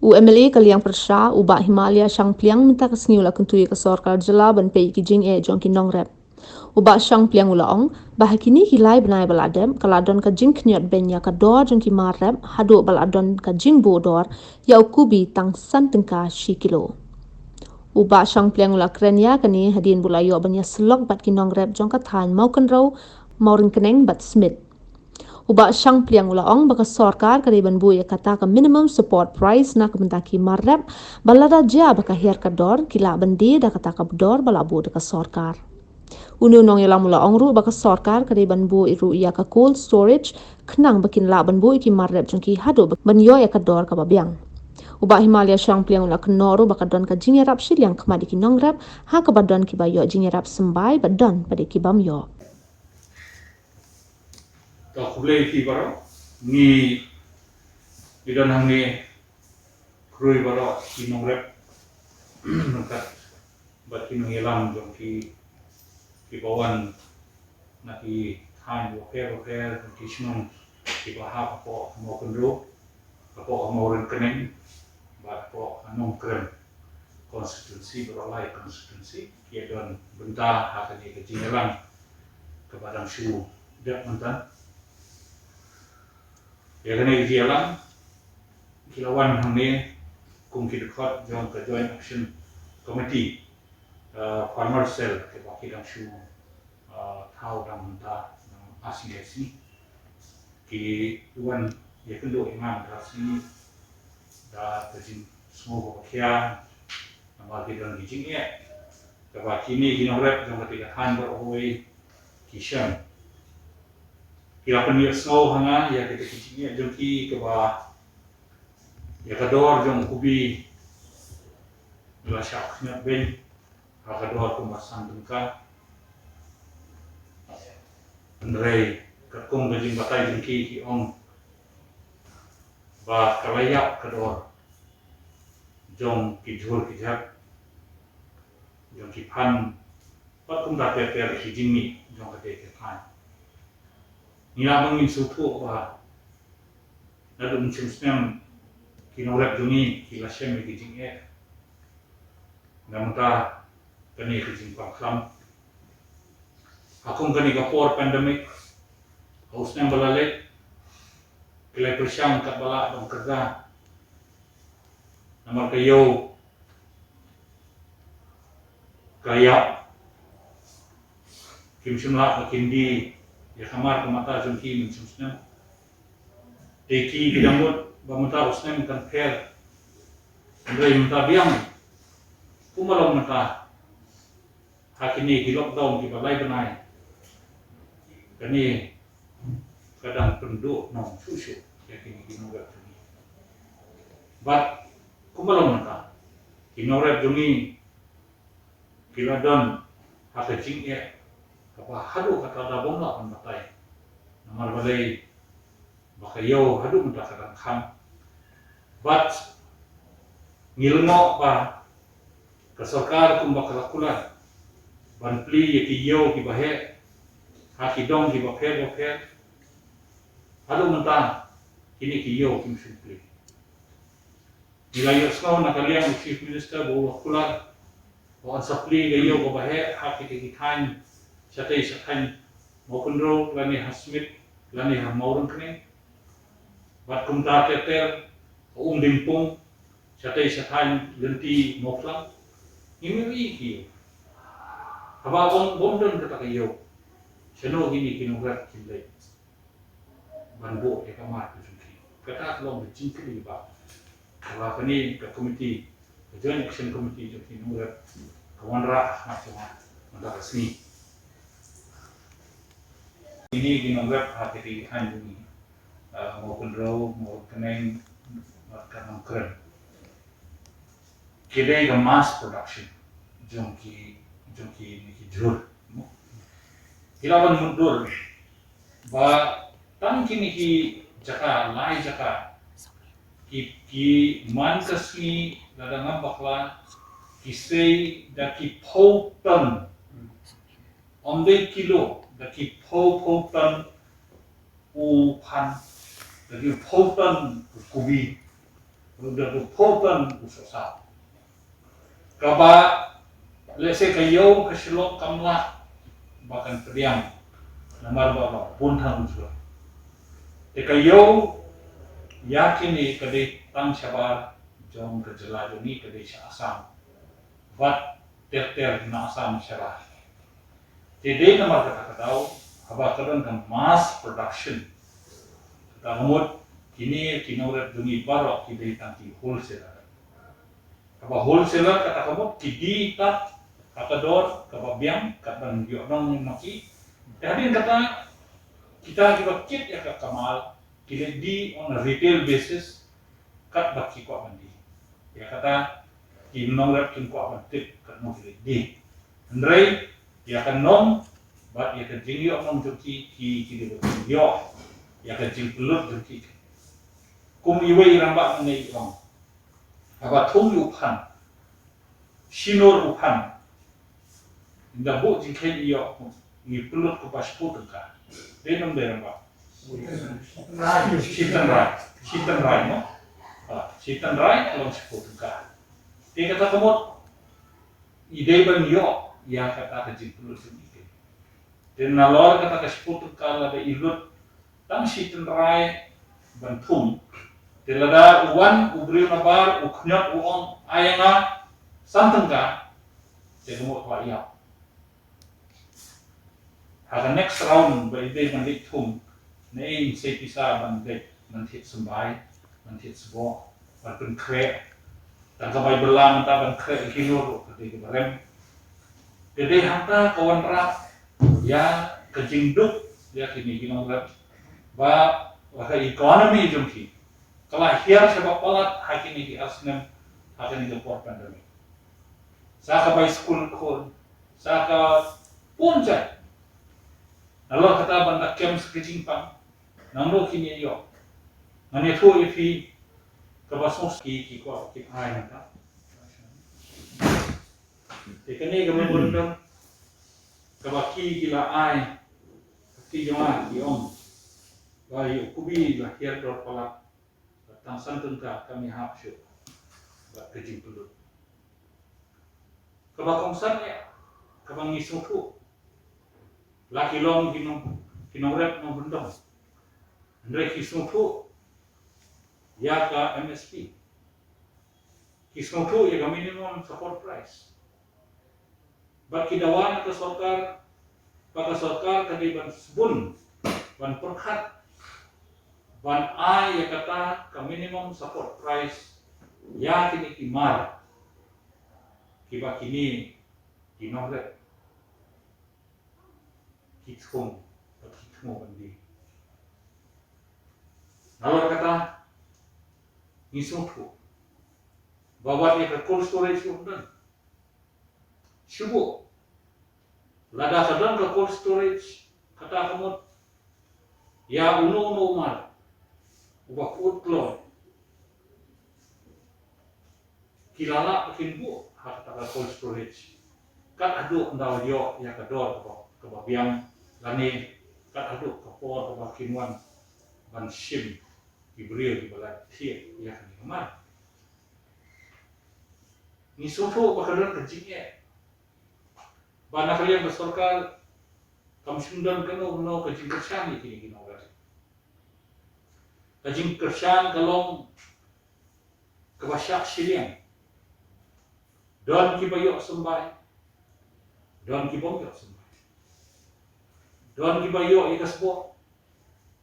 UMLA Kaliang Persha ubah Himalaya Shang Pliang minta kesniula kentui ke sorkar jela ban pei ki jing jong ki nong rep. Ubah Shang Pliang ulaong bah kini hilai benai baladem kaladon ka jing knyot benya ka dor jong ki mar rep hadu baladon ka jing bodor ya ukubi tang san tengka shi kilo. Ubah Shang Pliang ula krenya kani hadin bulayo banya selok bat ki nong rep jong ka than mau kan rau mau ring keneng bat smith. Ubah Shang Pliang ulaong baka sorkar kari ban buya kata ka minimum support price na kementaki marrep balada ja baka her ka dor kila bandi da kata ka dor balabu da ka sorkar. Unu nong yalam ulaong ru baka sorkar kari ban bu iru iya ka cold storage kenang bakin la ban bu iki marrep jengki hadu ban yo ya ka dor ka babiang. Ubah Himalaya Shang Pliang ula kenoru baka don ka jingerap shiliang kemadi ki nongrep ha ka badon ki bayo jingerap sembai badon pada ki bam yo. Tak boleh ki baro ni idan hangi krui baro ki nongrep nangkat bat ki nongelam jong ki bawan na ki thain waker ki snong ki baha po mo kendro po mo ren keneng bat po anong kren konstitusi baro lai konstitusi ki don benta ha ka ni jingelang kepada syu dak mantan ya kena jalan kilawan hamne kum kidkhot jong ka joint action committee farmer cell ke baki dang shu thau dang ta asingesi ki wan ya kendo imam rasi da tajin semua bakia nama kita di sini ya ke baki ni kinorep jong ka tiga han beroi kishan kira penir snow hanga ya kita kicingnya jengki ke bawah ya kador jong kubi la syaknya ben kador kumasan tengka Andrei kakung gajing batai jengki ki ong ba kalayak kador jong ki jur ki jak jong ki pan pat kum da ter ki jingmi jong ka te pan nila mangin sutu ba nadu mcim snem kinorep jungi kila shem ki jing namta kani ki jing paklam akung kani kapor pandemic haus nem balale kila persyang kat bala dong kerja namar kayo kaya kim simla kindi ya kamar kemata jengki mencusnya teki bidanggut bamata usnem kan fer Andrei mata biang kumalau mata hakini di lockdown di balai benai kani kadang penduk nong susu ya kini kinorep jungi bat kumalau mata kinorep jungi kiladon hakajing apa hadu kata da bongla kan batai namar balai bakayo hadu muda kadang kham bat ngilmo ba kasarkar kum bakalakulan ban pli yekiyo ki bahe hakidong ki bafer hadu muda kini kiyo kim simpli nilai skau nakaliang chief minister bo kular bo sapli gayo ko bahe hakiti kitain Satai mau kendro lani hasmit lani hamauran kene bat kumta teter dimpung satai lenti moflang ini iki haba bom don kata kayo seno gini kinograt kinlay banbo e kamar kusuki kata long cincin ba kalau kini ke komiti joint action committee jo kinograt kawanra macam mana resmi ini dinanggap hati pilihan ini maupun raw maupun keneng makan keren kira ke mass production jongki ni jur kirawan mundur ba tan kini ki jaka lai jaka ki man kasmi dadang bakla ki sei da ki pautan omde kilo daki pautan upan daki pautan kubi udah berpoten usaha. Kaba lese kayo keselok kamlah bahkan pediam namar baba buntang juga. Kayo yakin ni kadai tang sabar jom kejelaju ni kadai asam. Bat ter na asam syarah. Jadi namar kata tahu haba kadang kan mass production. Kamut kini kinaurat demi barok kidai tanti wholesaler. Kapa wholesaler kata kamu kidi tat kata dor kapa biang kata orang maki. Jadi kata kita kit ya kata kamal kini di on a retail basis kat baki kuat mandi. Ya kata kinaurat kin kuat mandi kat mau di. Andrei ya kan nom bat ya kan jingyo nom joki ki yo ya kan jing pelut joki. Kum iwe irambak menai orang. Apa tung upan, sinor upan. Indah bu jingkai iyo, ni pelut kupas putih kan. Dia nom irambak. Sitan rai, no. Sitan rai kalau seputih kan. Dia kata kamu ide ban iyo, ya kata kejing pelut sedikit. Dan nalor kata seputih kan ada ilut, tang sitan rai ban tung. Dilada uwan ubri nabar uknyot uong ayanga santeng ka jadi mo kwa iya. Haga next round ba ide man lit tum nei se pisa ban de man hit sembai man hit sebo ban pen kre dan kamai belang ta ban kre kinur ke barem. Jadi hanta kawan rak ya kejingduk ya kini kinong ba wah ekonomi jumki. Kalau hiar sebab palat hakini di asnem hakini di port pandemi. Saka by school kon, saka puncak. Lalu kata benda kem sekejingpang, nanglo kini yo. Nani tu ifi kabasmus ki kuat ki ai nata. Tekani kami bundang kabaki gila ai, ki joma ki om. Bayu kubi lah hiar dor palat. Tang santun ka kami hapsyo buat kejing pelut. Kabakong san ya, kabang ngisung tu. Laki long kinong rep ng bundong. Andre kisung tu, ya ka MSP. Kisung tu ya ka minimum support price. Bat kidawan ke sorkar, baka sorkar kadiban sebun, ban perkat. Ban ai ya kata ke minimum support price ya kini kimar kiba kini kinore kitong bandi lalu kata ngisutu bawa dia ke cold storage dan syubu lada sedang ke cold storage kata kamu ya uno umar ubah utlo kilala pakin bu hak taka cold storage kat adu ndau yo ya kador ke babiang lani kat adu ke por ke bakinwan ban sim ibrio di balai tie ya kan kemar ni soto bakadon kejingnya bana kalian bersorkal kam sundan kano no kejing kersan ni kini orang kajing kersan kalong kebasyak siliang don kibayok sembai don kibayok sembai don kibayok ikasbo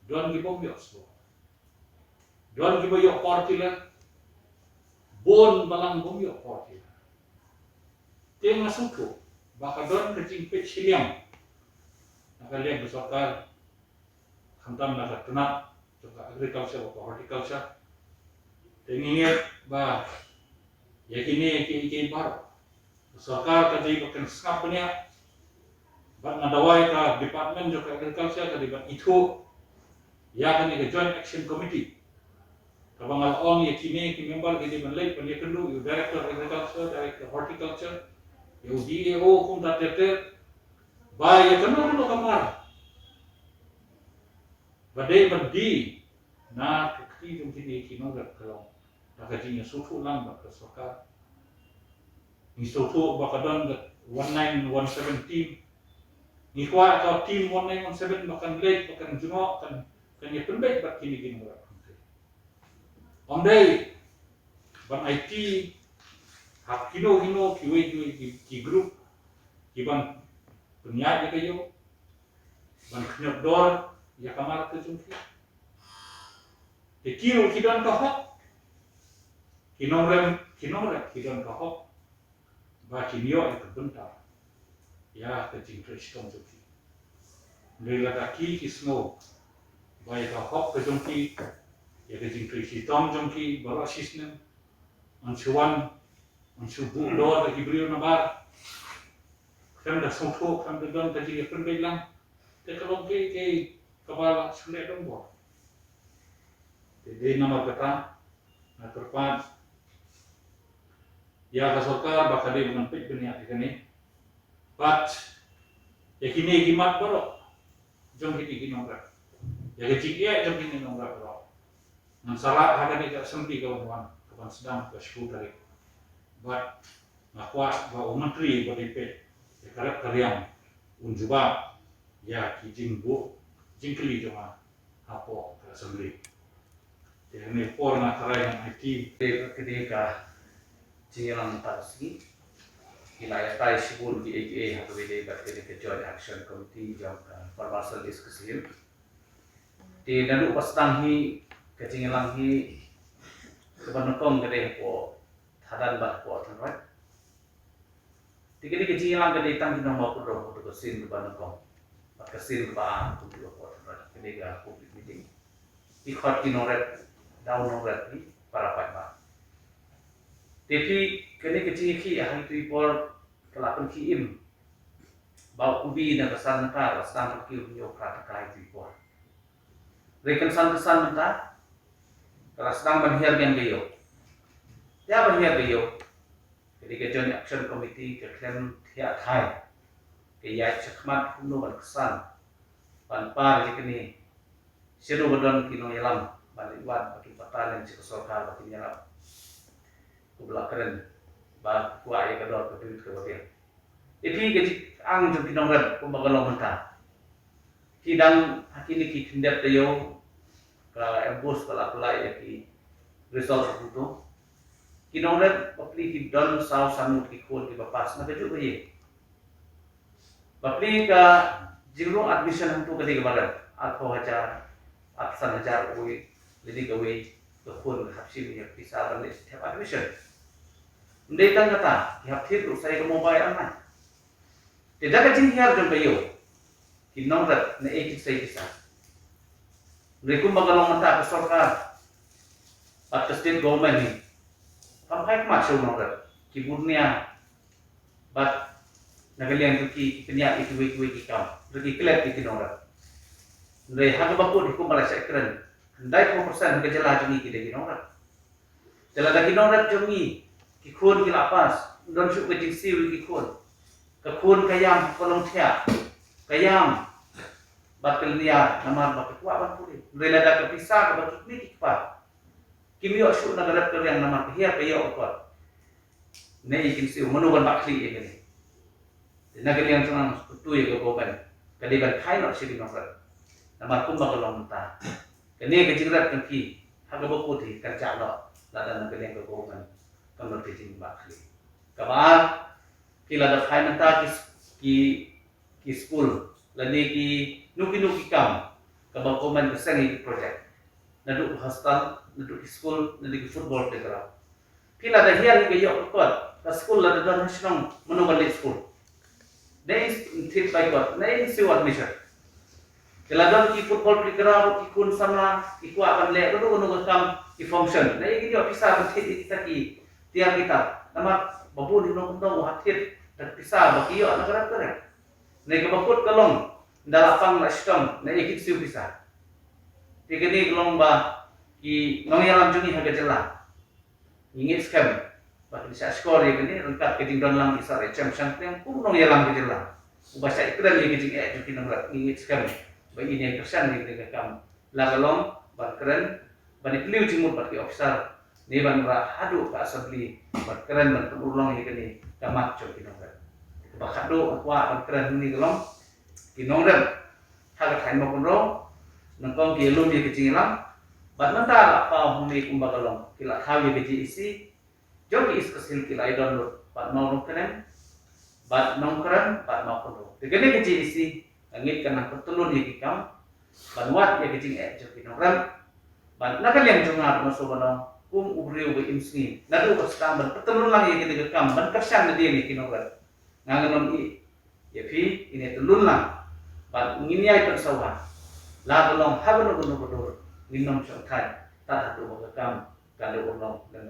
don kibayok sembo don kibayok portila bon balang bombyo portila tiang masuko baka don kajing pet siliang nakaliang bersokar hantam nakatunat juga agriculture atau horticulture. Tengingat bah, ya kini iki baru. Sarkar kadai bakan skapnya, bat ngadawai ka department juga agriculture kadai bat itu, ya kini ke joint action committee. Kabangal on ya kini ki member kadai ban lay pandai kendu, you director agriculture, director horticulture, you DAO kum tater, bah ya kendu kamar. Badai berdi na kekti dum kini kinong kalau Agajinya sutu lang baka soka. Ni sutu baka don 1917. Ni kwa atau team 1917 bahkan late bahkan jengok kan ya penbaik bak kini gini orang. Ondai ban IT hap hino kiwe ki grup ki ban penyak kayo ban knyok dor ya kamar ke jungki. Te kiro kidan kahok kinorem kidan kahok ba kinyo ya kebentar ya ke jingkre stong jungki. Nila kaki kisno ba ya kahok ke jungki ya ke jingkre stong jungki bala sisnem ansuan ansubu dor ke brio nabar kan dah songko kan dah kaji ya penbelang te kalau ke kepala sulit dong bo. Jadi nama kata na terpat ya kasorka bakal dia menampik beniak ikani but ya kini gimat bro jom kini nongrak ya kecik ya jom kini nongrak bro nan salah ada ni tak sempi kawan sedang ke sekolah dari but nakwa ba menteri ba DP ya karep karyam unjuba ya kijing bu jingkeli joma hapo ke assembly. Ini por na tarai yang IT ketika jingilang tarsi ilaya tai sibul di AGA atau WD ketika Joint Action Committee jam permasal diskusi di dalam upastang hi kejingilang hi kebanukong gede po tadan bat po tanwat di kejingilang gede tang kinong mau kudo untuk kesin kebanukong bat kesin ba untuk po tanwat ketika public meeting ikut kinoret daun noret ni para pakar. Tapi kini kecil ki ahli tu ipol kelakon ki im bau ubi dan kesan neta kesan ki unyo kata kai tu ipol. Rekan kesan neta kalau sedang berhiar yang gayo. Ya berhiar gayo. Jadi Joint Action Committee keklaim tiap Thai. Kaya cekmat kuno berkesan. Panpar jikini seru bedon kino yalam. Baliwan bagi patalan si kesorka bagi nyalap kubla keren ba kuai kedor kedut ke bagian itu gaji ang jom kinongret pembagalong mentah kidang hakini ki kindat tayo ka embos pala ya ki result itu kinongret bapli ki don saw samut ki kon ki bapas na keju ye bapli ka jingro admission untuk ketiga barat atau hajar absen hajar uwi jadi gawe kekun hapsi yang bisa balik setiap admission. Mendekan kata, hapsi itu saya ke mobile aman. Tidak kecil hiar dan bayo. Kinongrat na ekit saya bisa. Mereka magalong mata ke sorkar. At ke state government ni. Pampay kemasuk nongrat. Kiburnia. Bat nagalian ki penyak itu kikam. Reki kelep ki kinongrat. Mereka hanga bakut hikum Malaysia keren. Dai 4% ke jela jungi kita kinongrat. Jela da kinongrat jungi kikun kilapas don syuk ke jingsiu kikun. Kekun kayam kolong tia. Kayam batil niar namar batil kuat ban puli. Rela da kepisah ke batut ni kikpa. Kimio syuk nagarat ke yang namar hiya payo kuat. Nei jingsiu menuban bakli ye kini. Nagali yang senang kutu ye ke boban. Kadiban kainot si kinongrat. Namar kumba kolong mentah. Kini kejigrat kaki, harga buku di kerja lo, lada nak kalian kegoman, kamar kejing bakli. Kabar, kila ada kai mentah ki school, lagi ki nuki kam, kabar komen kesengi project, naduk hostel, naduk ki school, naduk ki football tegra. Kila ada hiar ki yok kot, ke school lada don hasilong menunggu school. Nei tip by kot, nei siwat mission. Keladon ki football playground ki kun sama iku akan le itu nunggu kam ki function. Nah ini dia bisa berarti kita ki tiap kita. Nama babu di nunggu hatit dan bisa bagi yo negara keren. Nah kebakut kelong dalapang sistem. Nah iki siu bisa. Tiga ni kelong ba ki nongyalam jungi harga jelas. Ingin scam. Bagi bisa skor ya ini rengkat ke tinggal lang kisah champion yang pun nongyalam ke jelas. Bahasa iklan ni kijing juki nongrat ingin scam. Bagi ini kersan ni mereka kam lagalong ban keren ban ikliu jimut bagi officer ni ban ra hadu ka assembly ban keren ban ulang ni kini damat jong kinong rem ba hadu wa ban keren ni gelong kinong rem ha ka thain mo kon ro nang kong ki lu mi ki jing lam ban man ta la pa hum mi kum ba gelong kila khawi bi ji isi jong ki is kasil kila download ban mau no kenen ban nong keren ban mau kon ro de kene ki ji isi ngit kana petulun ni ki kam ban wat ya ki jing jong kinong rem ban nakal yang junga no so bano ubriu be imsni nadu basta ban petulun lang ye ki kam ban kersan na dia ni kinong rem nganganom i ya fi ini telun lang ban ngini ai persawa la belong ha belum benar-benar minum syaitan tak satu kam kalau belum dan